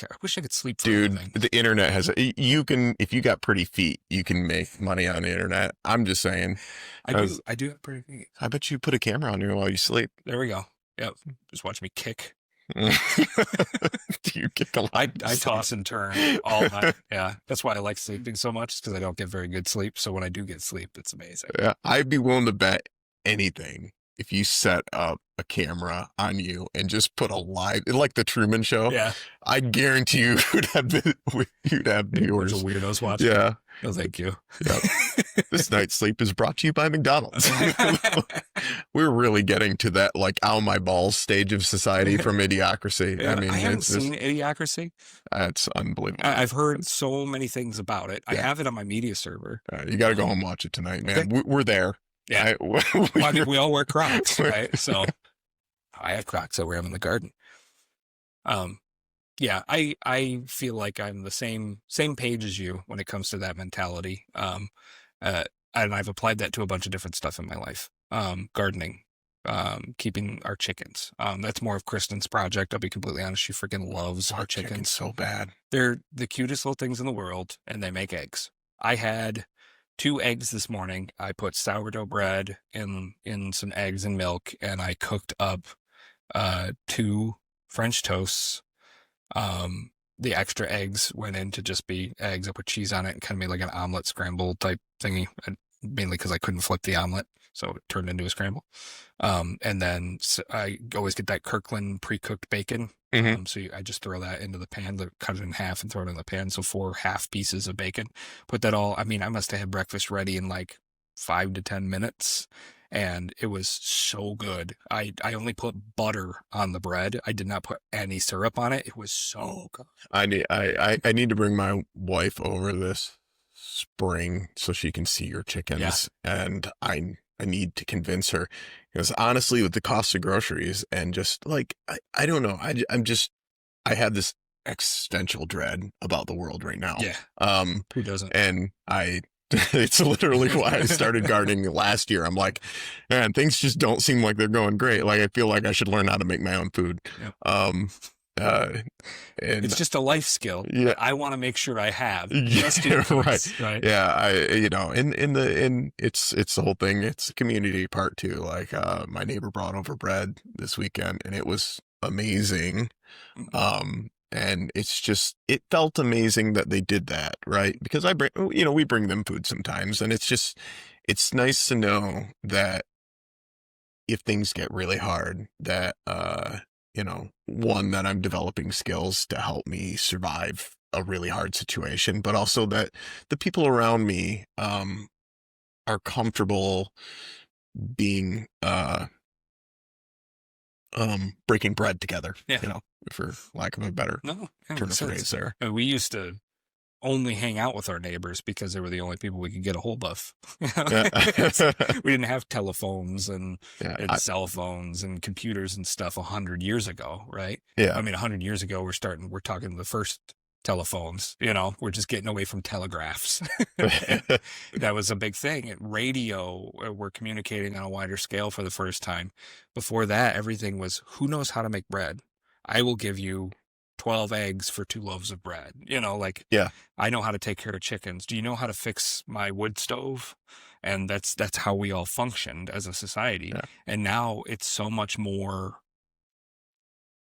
I wish I could sleep for Dude, living. the internet has if you got pretty feet, you can make money on the internet. I'm just saying. I do have pretty feet. I bet you put a camera on you while you sleep. There we go. Yep. Just watch me kick. Do you kick a lot? I toss and turn all night. Yeah. That's why I like sleeping so much, because I don't get very good sleep. So when I do get sleep, it's amazing. Yeah. I'd be willing to bet anything if you set up a camera on you and just put a live, like the Truman Show. Yeah. I guarantee you you'd have viewers. There's a weirdos watching. Yeah. No, thank you. Yep. This night's sleep is brought to you by McDonald's. We're really getting to that, like, ow my balls stage of society from Idiocracy. Yeah, I mean, I haven't seen Idiocracy. That's unbelievable. I've heard so many things about it. I have it on my media server. You got to go home and watch it tonight, man. Okay. We're there. Yeah. We all wear Crocs, right? So I have Crocs that wear them in the garden. Yeah, I feel like I'm the same page as you when it comes to that mentality. And I've applied that to a bunch of different stuff in my life. Gardening, keeping our chickens. That's more of Kristen's project. I'll be completely honest. She freaking loves our chickens so bad. They're the cutest little things in the world, and they make eggs. I had 2 eggs this morning. I put sourdough bread in some eggs and milk, and I cooked up 2 French toasts. The extra eggs went in to just be eggs. I put cheese on it and kind of made like an omelet scramble type thingy, mainly because I couldn't flip the omelet, so it turned into a scramble. And then I always get that Kirkland pre-cooked bacon. So I just throw that into the pan, cut it in half and throw it in the pan. So 4 half pieces of bacon. Put that all, I mean, I must have had breakfast ready in like 5 to 10 minutes. and it was so good. I only put butter on the bread. I did not put any syrup on it. It was so good. I need to bring my wife over this spring so she can see your Yeah. chickens, and I need to convince her, because honestly, with the cost of groceries and just like I don't know, I'm just I have this existential dread about the world right now. Yeah. Who doesn't? And it's literally why I started gardening last year. I'm like, man, things just don't seem like they're going great. Like, I feel like I should learn how to make my own food. Yep. Uh, and It's just a life skill yeah, that I want to make sure I have just in right, case, right? yeah. In it's the whole thing. It's a community part too. Like, my neighbor brought over bread this weekend, and it was amazing. And it felt amazing that they did that, right? Because we bring them food sometimes, and it's nice to know that if things get really hard, that, one, that I'm developing skills to help me survive a really hard situation, but also that the people around me, are comfortable being, breaking bread together, Yeah. for lack of a better No, yeah, turn of makes sense. phrase there. We used to only hang out with our neighbors because they were the only people we could get a hold of. Yeah. We didn't have telephones and Yeah, cell phones and computers and stuff 100 years ago, right? yeah, I mean, 100 years ago, we're talking the first telephones, we're just getting away from telegraphs. That was a big thing. Radio, we're communicating on a wider scale for the first time. Before that, everything was, who knows how to make bread? I will give you 12 eggs for 2 loaves of bread. yeah, I know how to take care of chickens. Do you know how to fix my wood stove? And that's how we all functioned as a society. yeah, And now it's so much more.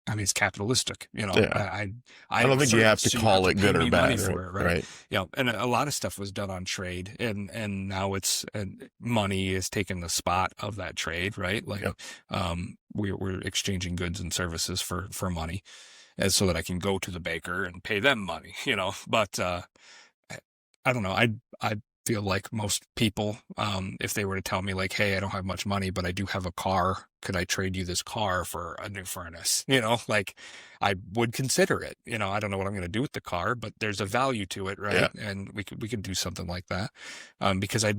I mean, it's capitalistic. yeah. I I don't think you have to call it good or money bad, for it, right? right? And a lot of stuff was done on trade, and now money is taking the spot of that trade, right? Like, Yep. We're exchanging goods and services for money, and so that I can go to the baker and pay them money, But I don't know. I feel like most people, if they were to tell me like, hey, I don't have much money, but I do have a car. Could I trade you this car for a new furnace? Like, I would consider it. I don't know what I'm going to do with the car, but there's a value to it, right? Yeah. And we could do something like that, because I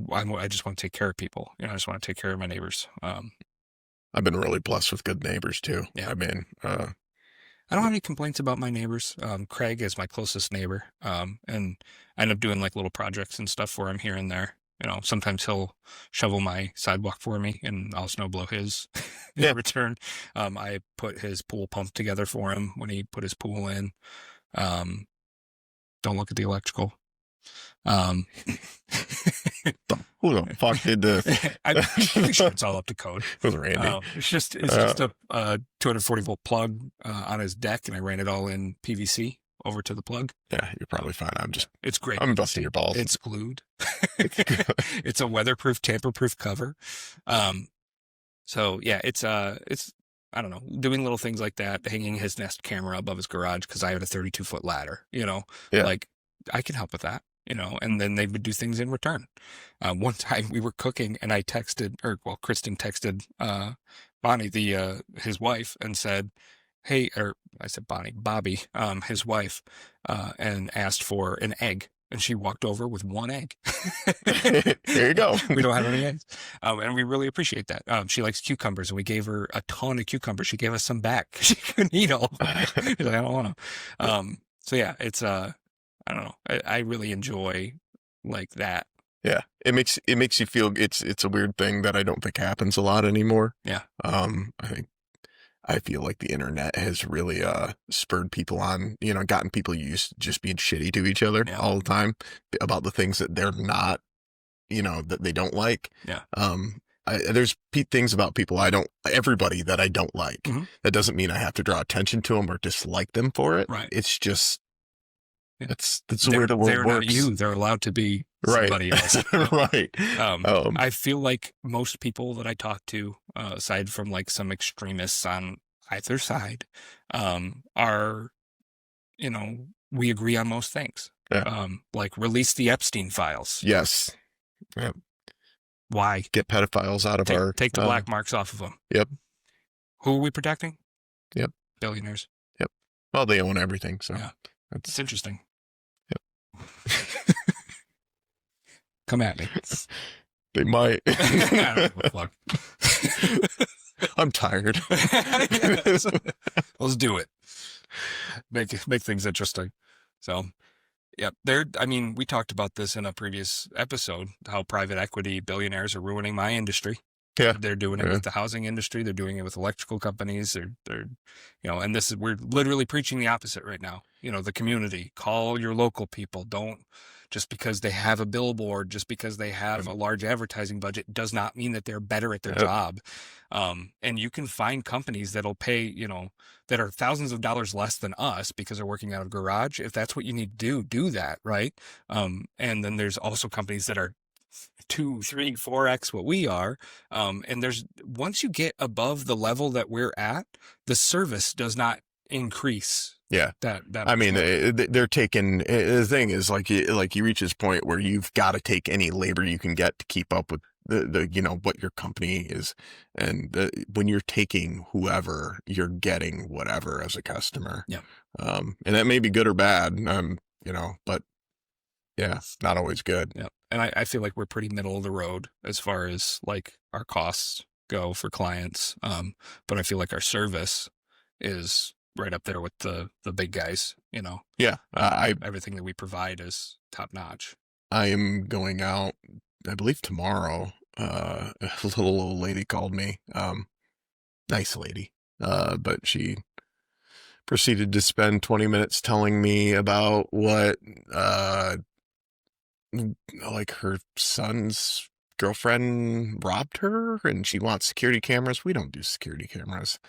just want to take care of people. I just want to take care of my neighbors. I've been really blessed with good neighbors too. Yeah. I mean, I don't have any complaints about my neighbors. Craig is my closest neighbor, and I end up doing like little projects and stuff for him here and there. Sometimes he'll shovel my sidewalk for me, and I'll snow blow his in return. I put his pool pump together for him when he put his pool in. Don't look at the electrical. who the fuck did this? I'm pretty sure it's all up to code. It was Randy. It's just a 240 volt plug on his deck, and I ran it all in PVC over to the plug. Yeah, you're probably fine. It's great. I'm busting your balls. It's glued. It's a weatherproof, tamper-proof cover. So yeah, it's I don't know, doing little things like that, hanging his Nest camera above his garage because I had a 32-foot ladder. Yeah. Like, I can help with that. And then they would do things in return. One time we were cooking and Kristen texted Bonnie, his wife, and said, hey, or I said Bobby, his wife, and asked for an egg. And she walked over with one egg. There you go. We don't have any eggs. And we really appreciate that. She likes cucumbers, and we gave her a ton of cucumbers. She gave us some back. She couldn't eat all of them. She's like, I don't want them. So yeah, it's I don't know. I really enjoy like that. Yeah, it makes you feel it's a weird thing that I don't think happens a lot anymore. Yeah. I feel like the internet has really spurred people on, gotten people used to just being shitty to each other all the time about the things that they're not, that they don't like. Yeah. There's things about everybody that I don't like. Mm-hmm. That doesn't mean I have to draw attention to them or dislike them for it. Right. It's just, that's the way the world they're works. Not you. They're allowed to be somebody else. Right. I feel like most people that I talk to, aside from like some extremists on either side, are, we agree on most things. Yeah. Like, release the Epstein files. Yes. Yep. Why? Get pedophiles out of our... Take the black marks off of them. Yep. Who are we protecting? Yep. Billionaires. Yep. Well, they own everything, so... Yeah. It's interesting. Yep. Come at me. They might. I don't give a fuck. I'm tired. Let's do it. Make things interesting. So, yeah, we talked about this in a previous episode, how private equity billionaires are ruining my industry. Yeah. They're doing it with the housing industry. They're doing it with electrical companies. They're, and we're literally preaching the opposite right now. The community, call your local people. Don't, just because they have a billboard, just because they have a large advertising budget does not mean that they're better at their job. And you can find companies that'll pay, that are thousands of dollars less than us because they're working out of a garage. If that's what you need to do that, right? And then there's also companies that are 2, 3, 4x what we are. And once you get above the level that we're at, the service does not increase. Yeah. That I mean, they're taking, the thing is like you reach this point where you've got to take any labor you can get to keep up with the what your company is. And when you're taking whoever, you're getting whatever as a customer. Yeah. And that may be good or bad, but yeah, not always good. Yeah. And I feel like we're pretty middle of the road as far as like our costs go for clients. But I feel like our service is right up there with the big guys, Yeah. Everything that we provide is top notch. I am going out, I believe tomorrow. A little old lady called me. Nice lady. But she proceeded to spend 20 minutes telling me about what, like her son's girlfriend robbed her and she wants security cameras. We don't do security cameras.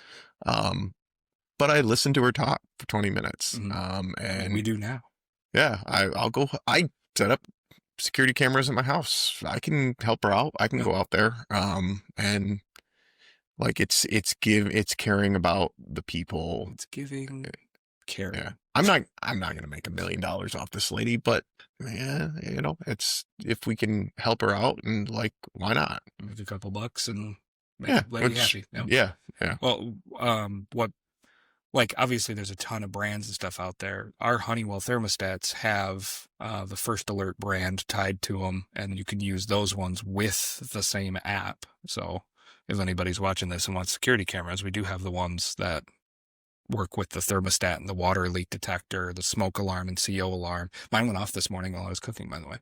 But I listened to her talk for 20 minutes. Mm-hmm. And we do now. Yeah, I set up security cameras at my house. I can help her out. I can go out there. And like it's caring about the people. It's giving care. Yeah. I'm not going to make $1 million off this lady, but yeah, it's, if we can help her out and like, why not? Make a couple bucks and make the lady happy. Yeah. Well, obviously there's a ton of brands and stuff out there. Our Honeywell thermostats have the First Alert brand tied to them, and you can use those ones with the same app. So if anybody's watching this and wants security cameras, we do have the ones that work with the thermostat and the water leak detector, the smoke alarm and CO alarm. Mine went off this morning while I was cooking, by the way.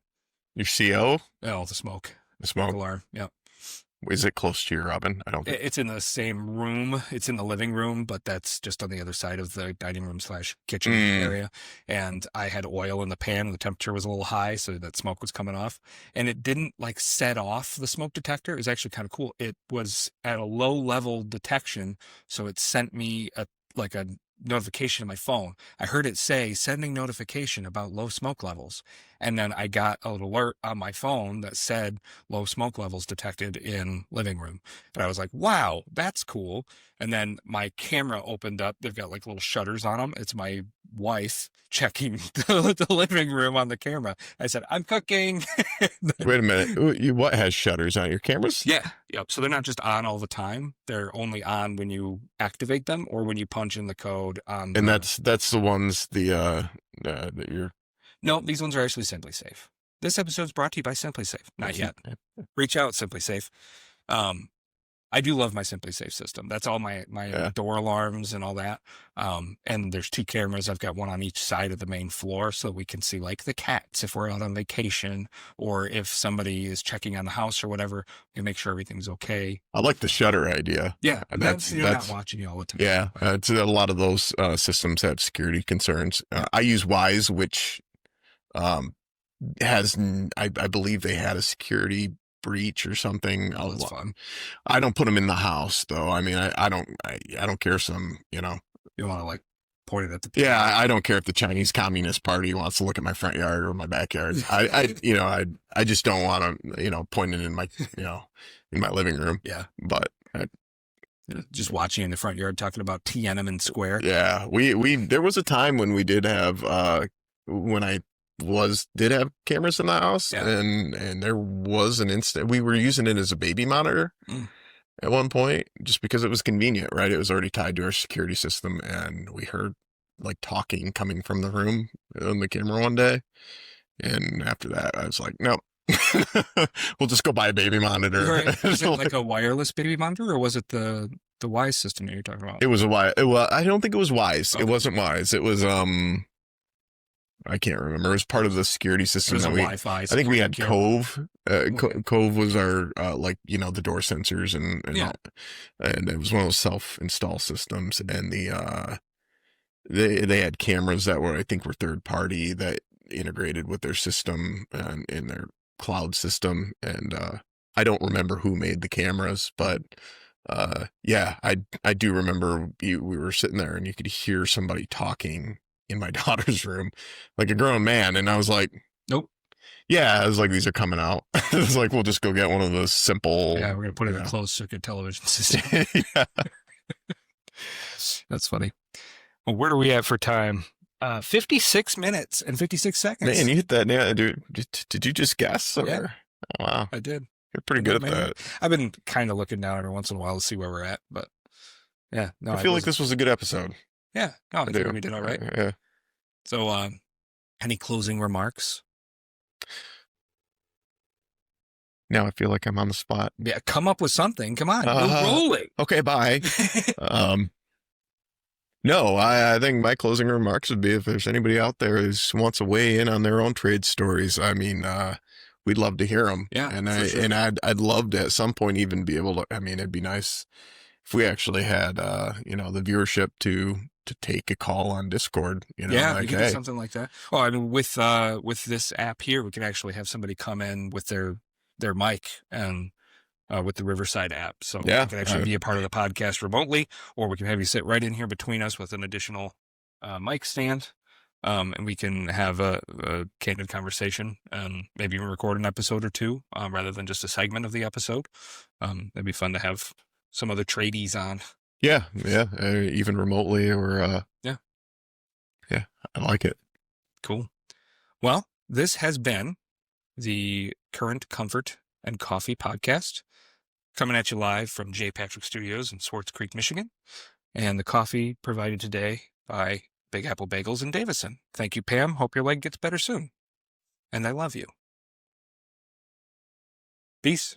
Your CO? Oh, the smoke. The smoke alarm. Yeah. Is it close to your oven? I don't think it's in the same room. It's in the living room, but that's just on the other side of the dining room / kitchen area. And I had oil in the pan and the temperature was a little high, so that smoke was coming off. And it didn't like set off the smoke detector. It was actually kind of cool. It was at a low level detection, so it sent me a notification on my phone. I heard it say sending notification about low smoke levels. And then I got an alert on my phone that said low smoke levels detected in living room. And I was like, wow, that's cool. And then my camera opened up. They've got like little shutters on them. It's my wife checking the living room on the camera. I said, I'm cooking. Wait a minute. What has shutters on your cameras? Yeah. Yep. So they're not just on all the time. They're only on when you activate them or when you punch in the code on. And that's the ones that you're. No, these ones are actually Simply Safe. This episode is brought to you by Simply Safe. Not yet. Reach out, Simply Safe. I do love my Simply Safe system. That's all my door alarms and all that. And there's 2 cameras. I've got one on each side of the main floor so we can see like the cats if we're out on vacation or if somebody is checking on the house or whatever, we make sure everything's okay. I like the shutter idea. Yeah. That's not watching you all the time. Yeah. It's a lot of those systems have security concerns. I use Wise, which has, I believe they had a security breach or something. Oh, that's fun. I don't put them in the house though. I mean, I don't care some, You want to like point it at the Yeah, I don't care if the Chinese Communist Party wants to look at my front yard or my backyard. I just don't want to, point it in my, in my living room. Yeah. But just watching in the front yard talking about Tiananmen Square. Yeah, we there was a time when we did have when I did have cameras in the house, Yeah. and there was an instant we were using it as a baby monitor at one point, just because it was convenient, right? It was already tied to our security system, and we heard like talking coming from the room on the camera one day, and after that, I was like, nope. We'll just go buy a baby monitor. Right. Was it like a wireless baby monitor, or was it the Wise system that you're talking about? It was a Wise. Well, I don't think it was Wise. Okay. It wasn't Wise. It was I can't remember. It was part of the security system. It was that a Wi-Fi. I think we had security camera. Cove. Okay. Cove was our like the door sensors and Yeah. and it was one of those self-install systems. And they had cameras that were, I think, were third party that integrated with their system and in their cloud system. And I don't remember who made the cameras, but yeah, I do remember we were sitting there and you could hear somebody talking in my daughter's room, like a grown man, and I was like, Nope. yeah, I was like, these are coming out. It was like, we'll just go get one of those simple. Yeah, we're gonna put it in a closed circuit television system. Yeah. That's funny. Well, where are we at for time? 56 minutes and 56 seconds. Man, you hit that nail, dude. Did you just guess? Or? Yeah. Oh, wow. I did. You're pretty good at that. I've been kind of looking down every once in a while to see where we're at, but yeah, no. I feel like this was a good episode. Yeah, no, I think we did all right. Yeah. So, any closing remarks? Now I feel like I'm on the spot. Yeah, come up with something. Come on, we're rolling. Okay, bye. No, I think my closing remarks would be, if there's anybody out there who wants to weigh in on their own trade stories, I mean, we'd love to hear them. Yeah, and sure. I'd love to at some point even be able to. I mean, it'd be nice if we actually had the viewership to take a call on Discord. Yeah, like, we can hey, do something like that. Oh, I mean, with this app here, we can actually have somebody come in with their mic and with the Riverside app, so yeah, you can actually be a part of the podcast remotely, or we can have you sit right in here between us with an additional mic stand, and we can have a candid conversation and maybe even record an episode or two rather than just a segment of the episode. That'd be fun to have some other tradies on. Yeah, even remotely, or yeah, I like it. Cool. Well, this has been the Current Comfort and Coffee podcast, coming at you live from J. Patrick Studios in Swartz Creek, Michigan, and the coffee provided today by Big Apple Bagels in Davison. Thank you, Pam. Hope your leg gets better soon. And I love you. Peace.